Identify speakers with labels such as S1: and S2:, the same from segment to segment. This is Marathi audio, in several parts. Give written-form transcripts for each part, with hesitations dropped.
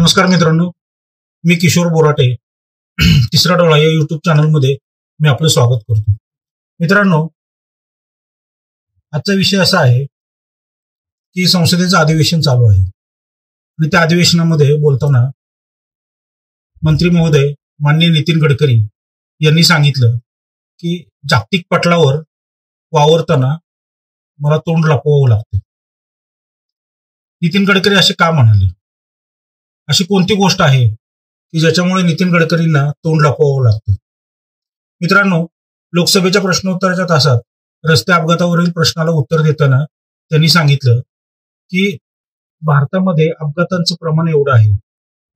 S1: नमस्कार मित्रांनो, मी किशोर बोराटे तिसरा डोळा या युट्यूब चॅनलमध्ये मी आपलं स्वागत करतो. मित्रांनो, आजचा विषय असा आहे की संसदेचं अधिवेशन चालू आहे आणि त्या अधिवेशनामध्ये बोलताना मंत्री महोदय माननीय नितीन गडकरी यांनी सांगितलं की जागतिक पटलावर वावरताना मला तोंड लपवावं लागतं. नितीन गडकरी असे का म्हणाले? अशी कोणती गोष्ट आहे की ज्याच्यामुळे नितीन गडकरींना तोंड लपवावं लागतं? मित्रांनो, लोकसभेच्या प्रश्नोत्तराच्या तासात रस्ते अपघातावरील प्रश्नाला उत्तर देताना त्यांनी सांगितलं की भारतामध्ये अपघातांचं प्रमाण एवढं आहे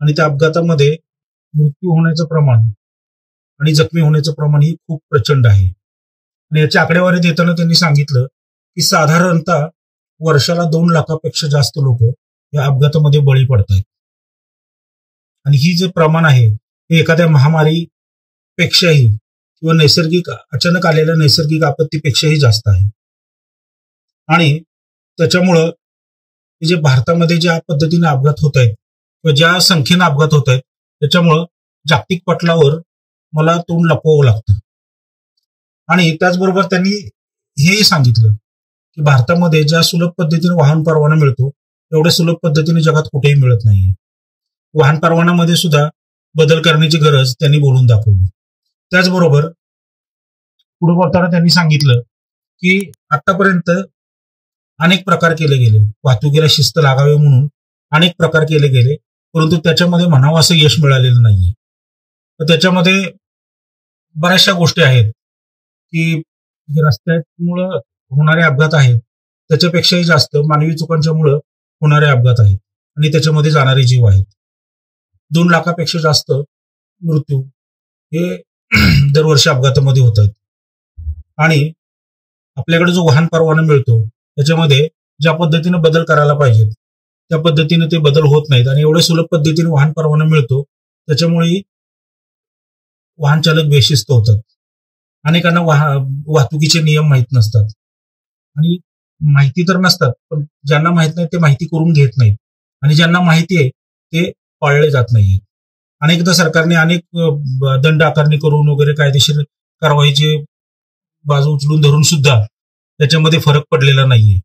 S1: आणि त्या अपघातामध्ये मृत्यू होण्याचं प्रमाण आणि जखमी होण्याचं प्रमाण ही खूप प्रचंड आहे. आणि याची आकडेवारी देताना त्यांनी सांगितलं की साधारणतः वर्षाला 2 लाखापेक्षा जास्त लोक या अपघातामध्ये बळी पडत आहेत. आणि ही जे प्रमाण आहे हे एखाद्या महामारीपेक्षाही किंवा नैसर्गिक अचानक आलेल्या नैसर्गिक आपत्तीपेक्षाही जास्त आहे. आणि त्याच्यामुळं जे भारतामध्ये ज्या पद्धतीने अपघात होत आहेत किंवा ज्या संख्येने अपघात होत आहेत त्याच्यामुळं जागतिक पटलावर मला तोंड लपवावं लागतं. आणि त्याचबरोबर त्यांनी हेही सांगितलं की भारतामध्ये ज्या सुलभ पद्धतीने वाहन परवाना मिळतो एवढ्या सुलभ पद्धतीने जगात कुठेही मिळत नाहीये. वाहन परवान्यामध्ये सुद्धा बदल करण्याची गरज त्यांनी बोलून दाखवली. त्याचबरोबर पुढे बोलताना त्यांनी सांगितलं की आतापर्यंत अनेक प्रकार केले गेले, वाहतुकीला शिस्त लागावे म्हणून अनेक प्रकार केले गेले, परंतु त्याच्यामध्ये म्हणावं असं यश मिळालेलं नाहीये. तर त्याच्यामध्ये बऱ्याचशा गोष्टी आहेत की रस्त्यामुळं होणारे अपघात आहेत त्याच्यापेक्षाही जास्त मानवी चुकांच्यामुळं होणारे अपघात आहेत आणि त्याच्यामध्ये जाणारे जीव आहेत. 2 लाखापेक्षा जास्त मृत्यू हे दरवर्षी अपघातामध्ये होत आहेत. आणि आपल्याकडे जो वाहन परवाना मिळतो त्याच्यामध्ये ज्या पद्धतीने बदल करायला पाहिजेत त्या पद्धतीने ते बदल होत नाहीत आणि एवढ्या सुलभ पद्धतीने वाहन परवाना मिळतो त्याच्यामुळे वाहन चालक बेशिस्त होतात. अनेकांना वाहतुकीचे नियम माहीत नसतात आणि माहिती तर नसतात, पण ज्यांना माहित नाही ते माहिती करून घेत नाहीत आणि ज्यांना माहिती आहे ते पाळले जात नाहीये. अनेकदा सरकारने अनेक दंड आकारणी करून वगैरे कायदेशीर कारवाईची बाजू उचलून धरून सुद्धा त्याच्यामध्ये फरक पडलेला नाहीये.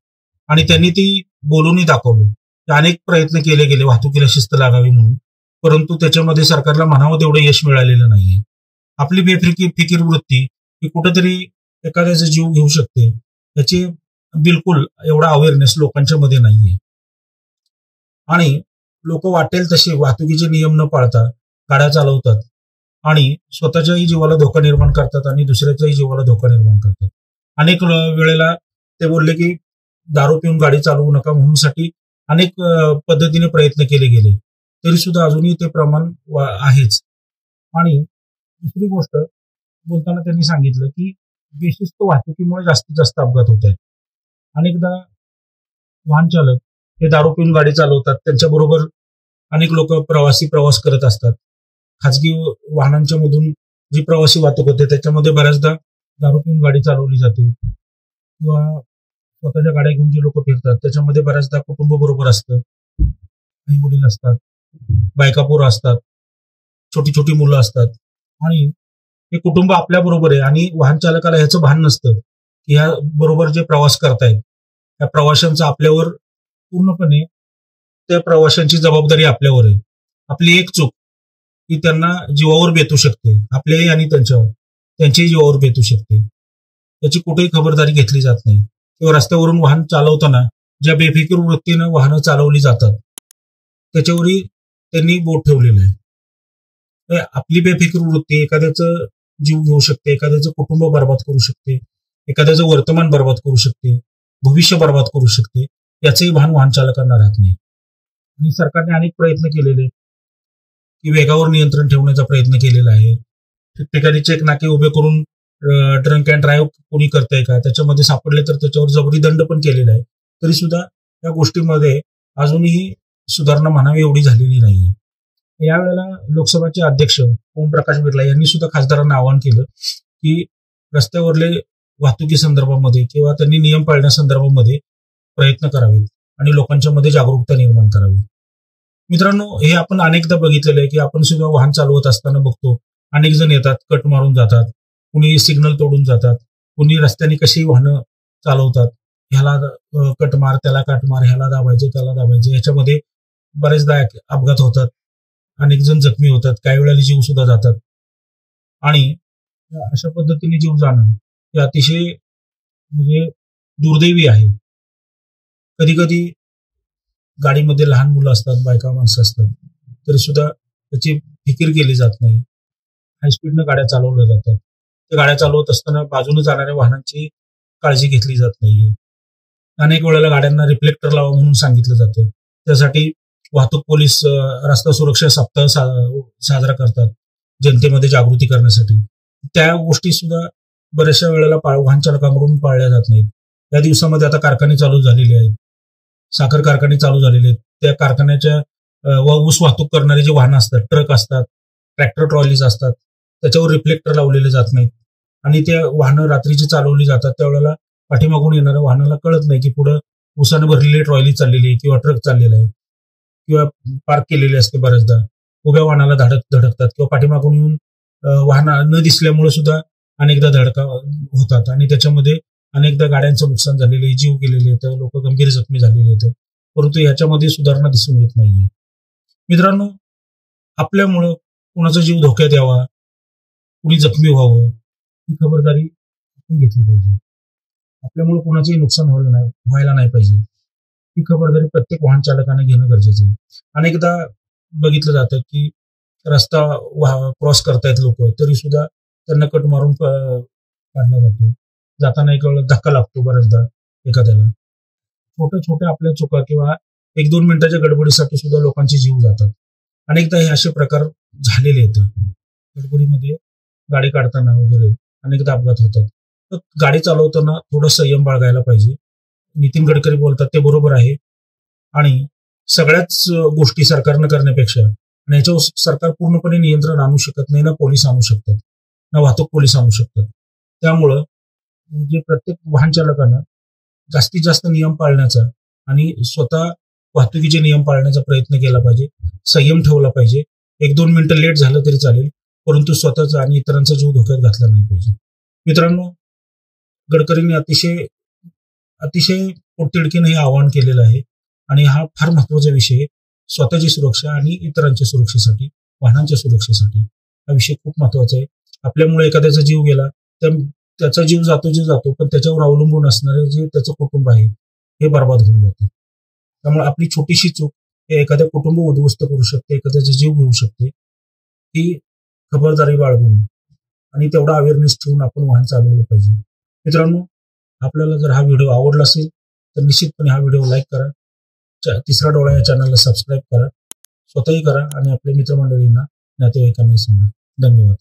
S1: आणि त्यांनी ती बोलूनही दाखवलं की अनेक प्रयत्न केले गेले वाहतुकीला शिस्त लागावी म्हणून, परंतु त्याच्यामध्ये सरकारला म्हणावं तेवढं यश मिळालेलं नाहीये. आपली बेफिकीर वृत्ती ही कुठेतरी एखाद्याचा जीव घेऊ शकते याची बिलकुल एवढा अवेअरनेस लोकांच्या मध्ये नाहीये. आणि लोक वाटेल तसे वाहतुकीचे नियम न पाळता गाड्या चालवतात आणि स्वतःच्याही जीवाला धोका निर्माण करतात आणि दुसऱ्याच्याही जीवाला धोका निर्माण करतात. अनेक वेळेला ते बोलले की दारू पिऊन गाडी चालवू नका म्हणून साठी अनेक पद्धतीने प्रयत्न केले गेले, तरी सुद्धा अजूनही ते प्रमाण आहेच. आणि दुसरी गोष्ट बोलताना त्यांनी सांगितलं की बेशिस्त वाहतुकीमुळे जास्तीत जास्त अपघात होत आहेत. अनेकदा वाहन चालक हे दारू पिऊन गाडी चालवतात, त्यांच्याबरोबर अनेक लोक प्रवास करत असतात. खाजगी वाहनांच्या मधून जी प्रवासी वाहतूक होते त्याच्यामध्ये बऱ्याचदा दारू पिऊन गाडी चालवली जाते किंवा स्वतःच्या गाड्या घेऊन जे लोक फिरतात त्याच्यामध्ये बऱ्याचदा कुटुंब बरोबर असतं, आई वडील असतात, बायका पोरं असतात, छोटी छोटी मुलं असतात आणि हे कुटुंब आपल्या बरोबर आहे आणि वाहन चालकाला ह्याचं भान नसतं की ह्या बरोबर जे प्रवास करतायत त्या प्रवाशांचा आपल्यावर पूर्णपणे त्या प्रवाशांची जबाबदारी आपल्यावर आहे. आपली एक चूक ही त्यांना जीवावर बेतू शकते, आपल्याही आणि त्यांच्याही जीवावर बेतू शकते. त्याची कुठेही खबरदारी घेतली जात नाही किंवा रस्त्यावरून वाहन चालवताना ज्या बेफिकीर वृत्तीनं वाहनं चालवली जातात त्याच्यावरही त्यांनी बोट ठेवलेलं आहे. आपली बेफिकीर वृत्ती एखाद्याचं जीव घेऊ शकते, एखाद्याचं कुटुंब बर्बाद करू शकते, एखाद्याचं वर्तमान बर्बाद करू शकते, भविष्य बर्बाद करू शकते. याचंही भान वाहन चालकांना राहत नाही. आणि सरकारने अनेक प्रयत्न केलेले की वेगावर नियंत्रण ठेवण्याचा प्रयत्न केलेला आहे. ठिकठिकाणी चेक नाके उभे करून ड्रंक अँड ड्राईव्ह कोणी करतंय का त्याच्यामध्ये सापडले तर त्याच्यावर जबरी दंड पण केलेला आहे. तरी सुद्धा या गोष्टीमध्ये अजूनही सुधारणा म्हणावी एवढी झालेली नाहीये. यावेळेला लोकसभेचे अध्यक्ष ओमप्रकाश बिर्ला यांनी सुद्धा खासदारांना आवाहन केलं की रस्त्यावरले वाहतुकी संदर्भामध्ये किंवा त्यांनी नियम पाळण्यासंदर्भामध्ये प्रयत्न करावेत आणि लोकांच्या मध्ये जागरूकता निर्माण करावी. मित्रांनो, हे आपण अनेकदा बघितलेलं आहे की आपण सुद्धा वाहन चालवत असताना बघतो, अनेक जण येतात, कट मारून जातात, कुणी सिग्नल तोडून जातात, कुणी रस्त्याने कशी वाहनं चालवतात, ह्याला कट मार, त्याला काट मार, ह्याला दाबायचं, त्याला दाबायचं, ह्याच्यामध्ये बरेचदा अपघात होतात, अनेक जण जखमी होतात, काही वेळेला जीव सुद्धा जातात. आणि अशा पद्धतीने जीव जाणं हे अतिशय म्हणजे दुर्दैवी आहे. कधी कधी गाडीमध्ये लहान मुलं असतात, बायका माणसं असतात, तरी सुद्धा त्याची फिकीर केली जात नाही. हायस्पीडनं गाड्या चालवल्या जातात. त्या गाड्या चालवत असताना बाजूने जाणाऱ्या वाहनांची काळजी घेतली जात नाहीये. अनेक वेळेला गाड्यांना रिफ्लेक्टर लावा म्हणून सांगितलं जातं. त्यासाठी वाहतूक पोलीस रस्ता सुरक्षा सप्ताह साजरा करतात जनतेमध्ये जागृती करण्यासाठी. त्या गोष्टी सुद्धा बऱ्याचशा वेळेला वाहन चालकांकडून पाळल्या जात नाहीत. या दिवसामध्ये आता कारखाने चालू झालेले आहेत, साखर कारखाने चालू झालेले आहेत. त्या कारखान्याच्या ऊस वाहतूक करणारे जे वाहनं असतात, ट्रक असतात, ट्रॅक्टर ट्रॉलीज असतात, त्याच्यावर रिफ्लेक्टर लावलेले जात नाहीत आणि त्या वाहनं रात्रीची चालवली जातात. त्यावेळेला पाठीमागून येणाऱ्या वाहनाला कळत नाही की पुढे ऊसानं भरलेली ट्रॉली चाललेली आहे किंवा ट्रक चाललेला आहे किंवा पार्क केलेली असते. बऱ्याचदा उभ्या वाहनाला धडकतात किंवा पाठीमागून येऊन वाहन न दिसल्यामुळे सुद्धा अनेकदा धडका होतात आणि त्याच्यामध्ये अनेकदा गाड्यांचं नुकसान झालेलं आहे, जीव गेलेले आहेत, लोक गंभीर जखमी झालेले आहेत. परंतु याच्यामध्ये सुधारणा दिसून येत नाहीये. मित्रांनो, आपल्यामुळं कुणाचा जीव धोक्यात यावा, कुणी जखमी व्हावं, ही खबरदारी आपण घेतली पाहिजे. आपल्यामुळे कुणाचंही नुकसान व्हायला नाही पाहिजे, ही खबरदारी प्रत्येक वाहन चालकाने घेणं गरजेचं आहे. अनेकदा बघितलं जातं की रस्ता क्रॉस करतायत लोक, तरी सुद्धा त्यांना कट मारून काढला जातो. जाताना एक वेळेला धक्का लागतो बऱ्याचदा एखाद्याला. छोट्या आपल्या चुका किंवा 1-2 मिनिटाच्या गडबडीसाठी सुद्धा लोकांचे जीव जातात. अनेकदा हे असे प्रकार झालेले आहेत. गडबडीमध्ये गाडी काढताना वगैरे अनेकदा अपघात होतात. तर गाडी चालवताना थोडं संयम बाळगायला पाहिजे. नितीन गडकरी बोलतात ते बरोबर आहे. आणि सगळ्याच गोष्टी सरकारनं करण्यापेक्षा, आणि याच्यावर सरकार पूर्णपणे नियंत्रण आणू शकत नाही, ना पोलीस आणू शकतात, ना वाहतूक पोलीस आणू शकतात. त्यामुळं म्हणजे प्रत्येक वाहन चालकांना जास्तीत जास्त नियम पाळण्याचा आणि स्वतः वाहतुकीचे नियम पाळण्याचा प्रयत्न केला पाहिजे. संयम ठेवला पाहिजे. 1-2 मिनिटं लेट झालं तरी चालेल, परंतु स्वतःचा आणि इतरांचा जीव धोक्यात घातला नाही पाहिजे. मित्रांनो, गडकरींनी अतिशय पोटतिडकीने हे आवाहन केलेलं आहे आणि हा फार महत्वाचा विषय आहे. स्वतःची सुरक्षा आणि इतरांच्या सुरक्षेसाठी, वाहनांच्या सुरक्षेसाठी हा विषय खूप महत्वाचा आहे. आपल्यामुळे एखाद्याचा जीव गेला तर त्याचा जीव जातो, पण त्याच्यावर अवलंबून असणारे जे त्याचं कुटुंब आहे हे बर्बाद होऊन जातं. त्यामुळे आपली छोटीशी चूक हे एखाद्या कुटुंब उद्ध्वस्त करू शकते, एखाद्याचा जीव घेऊ शकते. ही खबरदारी बाळगून आणि तेवढा अवेअरनेस ठेवून आपण वाहन चालवलं पाहिजे. मित्रांनो, आपल्याला जर हा व्हिडिओ आवडला असेल तर निश्चितपणे हा व्हिडिओ लाईक करा. तिसरा डोळा या चॅनलला सबस्क्राईब करा, स्वतःही करा आणि आपल्या मित्रमंडळींना, नातेवाईकांनाही सांगा. धन्यवाद.